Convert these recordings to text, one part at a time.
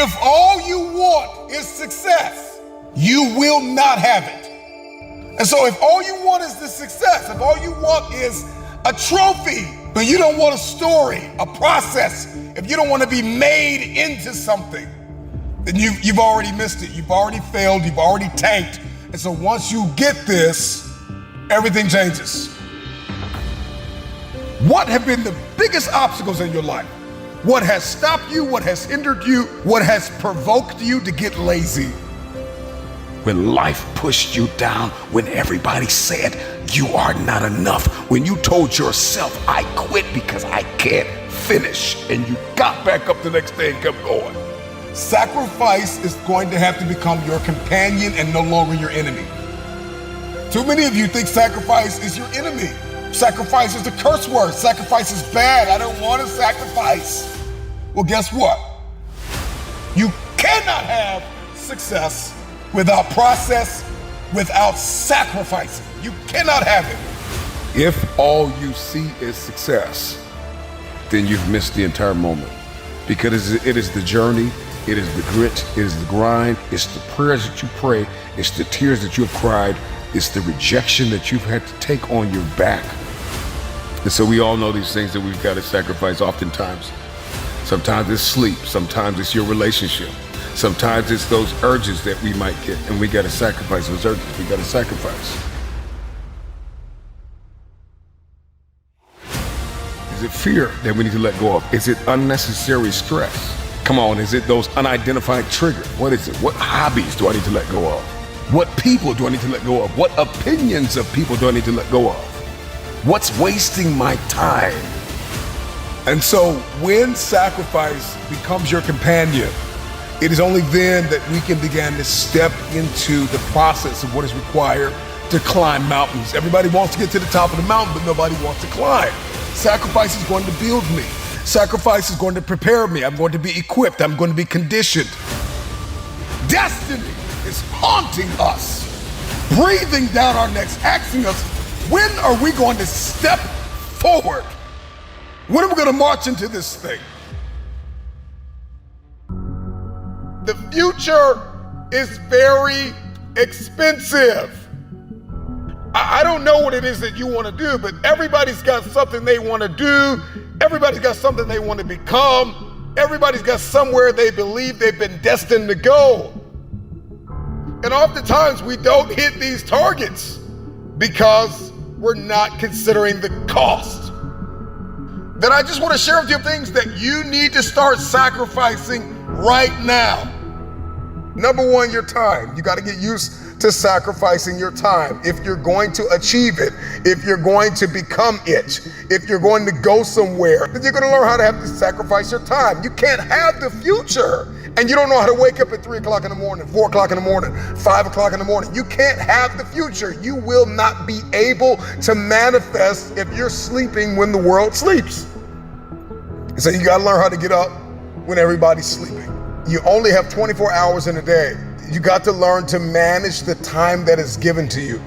If all you want is success, you will not have it. And so if all you want is the success, if all you want is a trophy, but you don't want a story, a process, if you don't want to be made into something, then you've already missed it. You've already failed. You've already tanked. And so once you get this, everything changes. What have been the biggest obstacles in your life? What has stopped you? What has hindered you? What has provoked you to get lazy? When life pushed you down, when everybody said you are not enough, when you told yourself, I quit because I can't finish, and you got back up the next day and kept going. Sacrifice is going to have to become your companion and no longer your enemy. Too many of you think sacrifice is your enemy. Sacrifice is a curse word. Sacrifice is bad. I don't want to sacrifice. Well, guess what? You cannot have success without process, without sacrificing. You cannot have it. If all you see is success, then you've missed the entire moment. Because it is the journey, it is the grit, it is the grind, it's the prayers that you pray, it's the tears that you've cried, it's the rejection that you've had to take on your back. And so we all know these things that we've got to sacrifice oftentimes. Sometimes it's sleep, sometimes it's your relationship, sometimes it's those urges that we might get, and we got to sacrifice those urges, we got to sacrifice. Is it fear that we need to let go of? Is it unnecessary stress? Come on, is it those unidentified triggers? What is it? What hobbies do I need to let go of? What people do I need to let go of? What opinions of people do I need to let go of? What's wasting my time? And so when sacrifice becomes your companion, it is only then that we can begin to step into the process of what is required to climb mountains. Everybody wants to get to the top of the mountain, but nobody wants to climb. Sacrifice is going to build me. Sacrifice is going to prepare me. I'm going to be equipped. I'm going to be conditioned. Destiny is haunting us, breathing down our necks, asking us, when are we going to step forward? When are we going to march into this thing? The future is very expensive. I don't know what it is that you want to do, but everybody's got something they want to do. Everybody's got something they want to become. Everybody's got somewhere they believe they've been destined to go. And oftentimes we don't hit these targets because we're not considering the cost. Then I just want to share with you things that you need to start sacrificing right now. Number one, your time. You got to get used to sacrificing your time. If you're going to achieve it, if you're going to become it, if you're going to go somewhere, then you're going to learn how to have to sacrifice your time. You can't have the future and you don't know how to wake up at 3 o'clock in the morning, 4 o'clock in the morning, 5 o'clock in the morning. You can't have the future. You will not be able to manifest if you're sleeping when the world sleeps. So you got to learn how to get up when everybody's sleeping. You only have 24 hours in a day. You got to learn to manage the time that is given to you.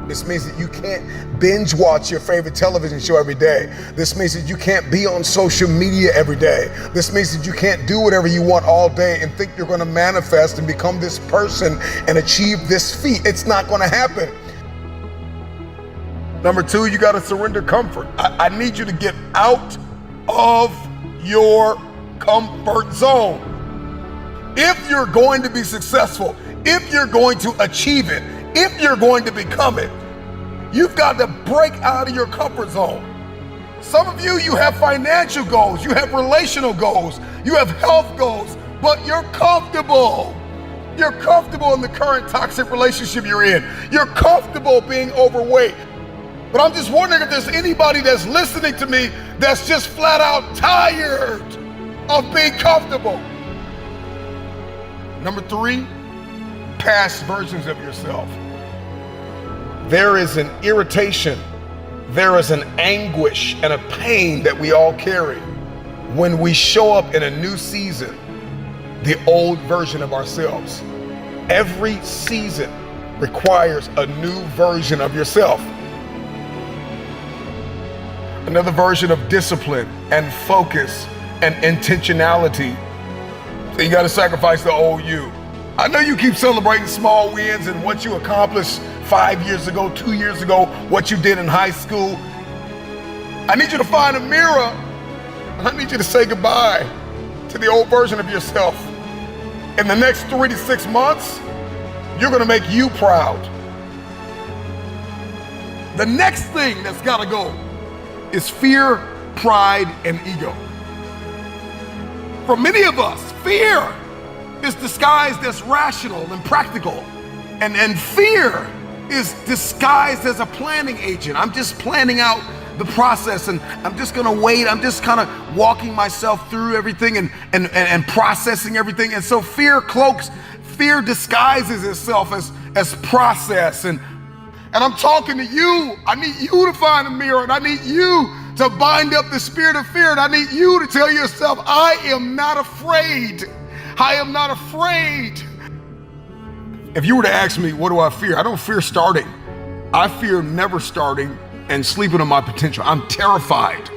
This means that you can't binge watch your favorite television show every day. This means that you can't be on social media every day. This means that you can't do whatever you want all day and think you're going to manifest and become this person and achieve this feat. It's not going to happen. Number two, you got to surrender comfort. I need you to get out of your comfort zone. If you're going to be successful, if you're going to achieve it, if you're going to become it, you've got to break out of your comfort zone. Some of you, you have financial goals, you have relational goals, you have health goals, but you're comfortable. You're comfortable in the current toxic relationship you're in. You're comfortable being overweight. But I'm just wondering if there's anybody that's listening to me that's just flat out tired of being comfortable. Number three, past versions of yourself. There is an irritation, there is an anguish and a pain that we all carry when we show up in a new season, the old version of ourselves. Every season requires a new version of yourself. Another version of discipline and focus and intentionality. Then you got to sacrifice the old you. I know you keep celebrating small wins and what you accomplished 5 years ago, 2 years ago, what you did in high school. I need you to find a mirror, and I need you to say goodbye to the old version of yourself. In the next 3 to 6 months, you're gonna make you proud. The next thing that's gotta go is fear, pride, and ego. For many of us, fear is disguised as rational and practical. And fear is disguised as a planning agent. I'm just planning out the process, and I'm just gonna wait. I'm just kind of walking myself through everything and processing everything. And so fear disguises itself as process. And I'm talking to you. I need you to find a mirror, and I need you to bind up the spirit of fear. And I need you to tell yourself, I am not afraid. I am not afraid. If you were to ask me, what do I fear? I don't fear starting. I fear never starting and sleeping on my potential. I'm terrified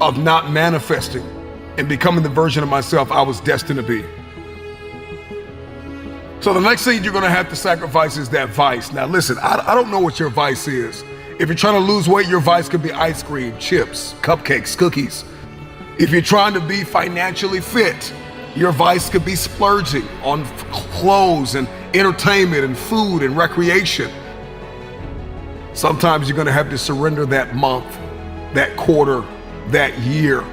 of not manifesting and becoming the version of myself I was destined to be. So the next thing you're gonna have to sacrifice is that vice. Now listen, I don't know what your vice is. If you're trying to lose weight, your vice could be ice cream, chips, cupcakes, cookies. If you're trying to be financially fit, your vice could be splurging on clothes and entertainment and food and recreation. Sometimes you're gonna have to surrender that month, that quarter, that year.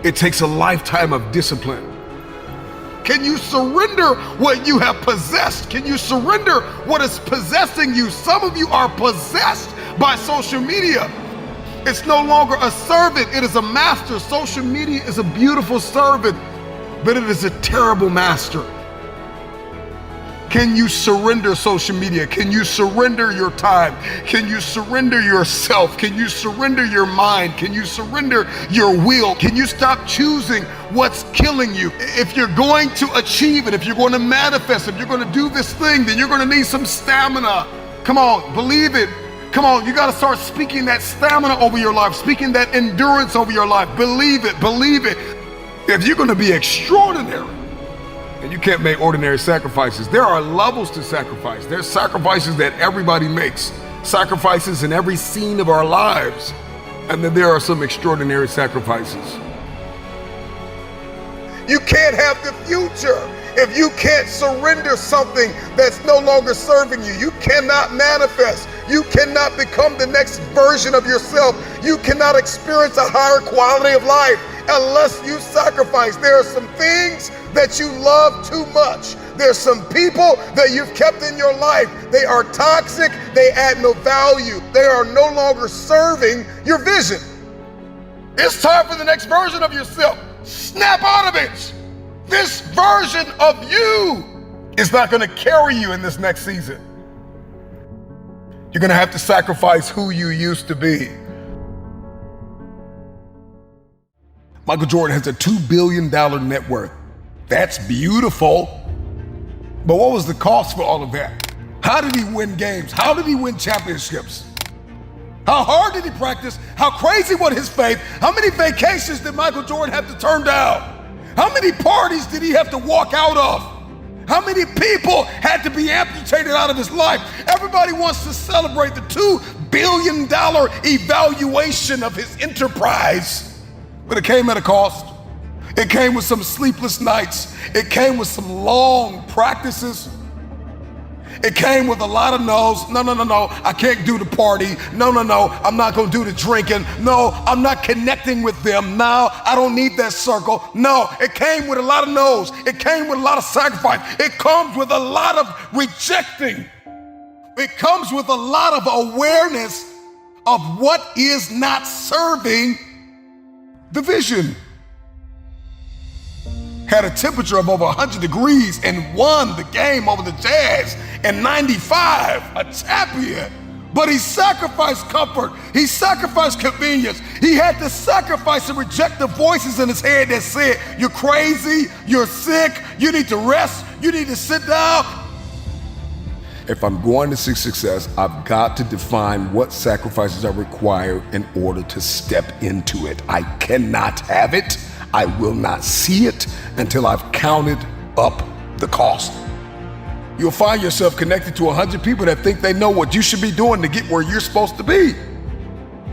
It takes a lifetime of discipline. Can you surrender what you have possessed? Can you surrender what is possessing you? Some of you are possessed by social media. It's no longer a servant, it is a master. Social media is a beautiful servant, but it is a terrible master. Can you surrender social media? Can you surrender your time? Can you surrender yourself? Can you surrender your mind? Can you surrender your will? Can you stop choosing what's killing you? If you're going to achieve it, if you're going to manifest, if you're going to do this thing, then you're going to need some stamina. Come on, believe it. Come on, you got to start speaking that stamina over your life, speaking that endurance over your life. Believe it, believe it. If you're going to be extraordinary, and you can't make ordinary sacrifices. There are levels to sacrifice. There's sacrifices that everybody makes, sacrifices in every scene of our lives. And then there are some extraordinary sacrifices. You can't have the future if you can't surrender something that's no longer serving you. You cannot manifest. You cannot become the next version of yourself. You cannot experience a higher quality of life unless you sacrifice. There are some things that you love too much. There's some people that you've kept in your life. They are toxic. They add no value. They are no longer serving your vision. It's time for the next version of yourself. Snap out of it. This version of you is not going to carry you in this next season. You're going to have to sacrifice who you used to be. Michael Jordan has a $2 billion net worth. That's beautiful. But what was the cost for all of that? How did he win games? How did he win championships? How hard did he practice? How crazy was his faith? How many vacations did Michael Jordan have to turn down? How many parties did he have to walk out of? How many people had to be amputated out of his life? Everybody wants to celebrate the $2 billion evaluation of his enterprise, but it came at a cost. It came with some sleepless nights. It came with some long practices. It came with a lot of no's. No, I can't do the party. No, I'm not gonna do the drinking. No, I'm not connecting with them. No, I don't need that circle. No, it came with a lot of no's. It came with a lot of sacrifice. It comes with a lot of rejecting. It comes with a lot of awareness of what is not serving the vision. Had a temperature of over 100 degrees and won the game over the Jazz in 95, a champion. But he sacrificed comfort. He sacrificed convenience. He had to sacrifice and reject the voices in his head that said, you're crazy, you're sick, you need to rest, you need to sit down. If I'm going to seek success, I've got to define what sacrifices are required in order to step into it. I cannot have it. I will not see it. until I've counted up the cost. You'll find yourself connected to 100 people that think they know what you should be doing to get where you're supposed to be.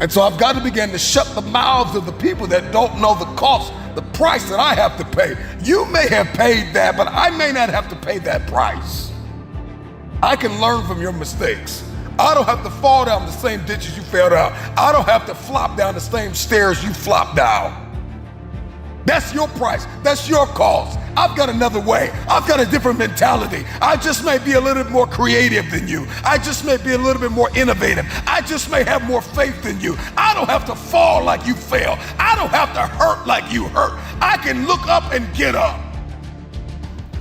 And so I've got to begin to shut the mouths of the people that don't know the cost, the price that I have to pay. You may have paid that, but I may not have to pay that price. I can learn from your mistakes. I don't have to fall down the same ditches you fell down. I don't have to flop down the same stairs you flopped down. That's your price. That's your cost. I've got another way. I've got a different mentality. I just may be a little bit more creative than you. I just may be a little bit more innovative. I just may have more faith than you. I don't have to fall like you fell. I don't have to hurt like you hurt. I can look up and get up.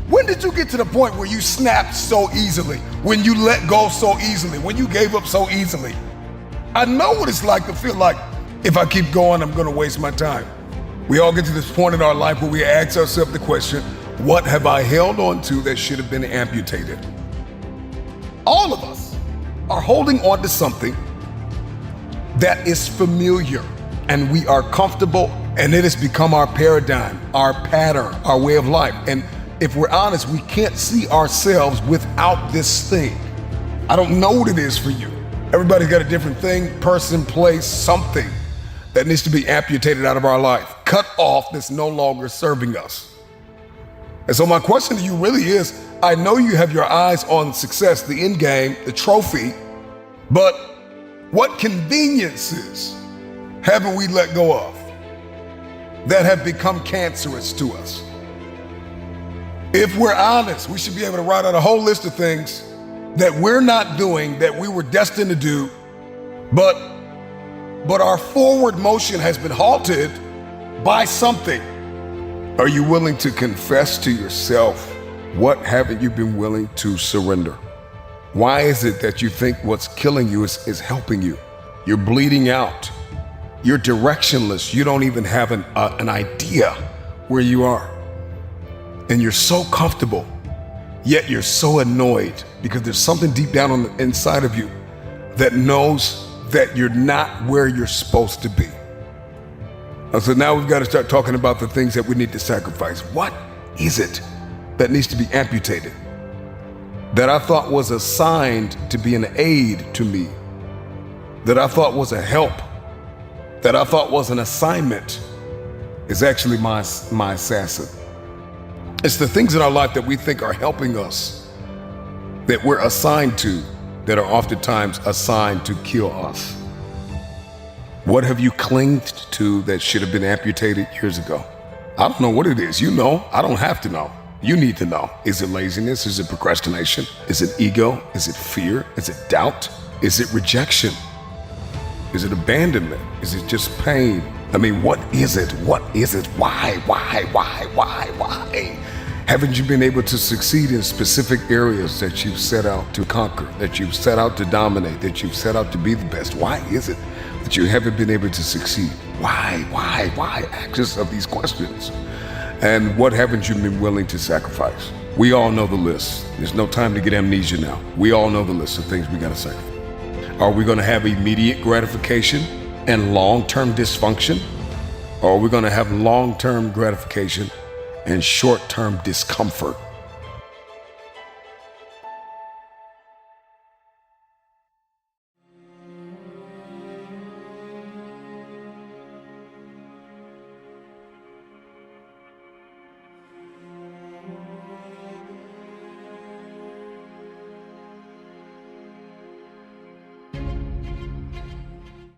When did you get to the point where you snapped so easily? When you let go so easily? When you gave up so easily? I know what it's like to feel like, if I keep going, I'm going to waste my time. We all get to this point in our life where we ask ourselves the question, what have I held on to that should have been amputated? All of us are holding on to something that is familiar and we are comfortable, and it has become our paradigm, our pattern, our way of life. And if we're honest, we can't see ourselves without this thing. I don't know what it is for you. Everybody's got a different thing, person, place, something that needs to be amputated out of our life, cut off, that's no longer serving us. And so my question to you really is, I know you have your eyes on success, the end game, the trophy, but what conveniences haven't we let go of that have become cancerous to us? If we're honest, we should be able to write out a whole list of things that we're not doing, that we were destined to do, but our forward motion has been halted by something. Are you willing to confess to yourself, what haven't you been willing to surrender? Why is it that you think what's killing you is helping you? You're bleeding out. You're directionless. You don't even have an idea where you are. And you're so comfortable, yet you're so annoyed because there's something deep down on the inside of you that knows that you're not where you're supposed to be. And so now we've got to start talking about the things that we need to sacrifice. What is it that needs to be amputated? That I thought was assigned to be an aid to me, that I thought was a help, that I thought was an assignment, is actually my assassin. It's the things in our life that we think are helping us, that we're assigned to, that are oftentimes assigned to kill us. What have you clinged to that should have been amputated years ago? I don't know what it is. You know, I don't have to know. You need to know. Is it laziness? Is it procrastination? Is it ego? Is it fear? Is it doubt? Is it rejection? Is it abandonment? Is it just pain? I mean, what is it? What is it? Why? Haven't you been able to succeed in specific areas that you've set out to conquer, that you've set out to dominate, that you've set out to be the best? Why is it that you haven't been able to succeed? Why? Ask yourself these questions. And what haven't you been willing to sacrifice? We all know the list. There's no time to get amnesia now. We all know the list of things we gotta sacrifice. Are we gonna have immediate gratification and long-term dysfunction? Or are we gonna have long-term gratification and short-term discomfort?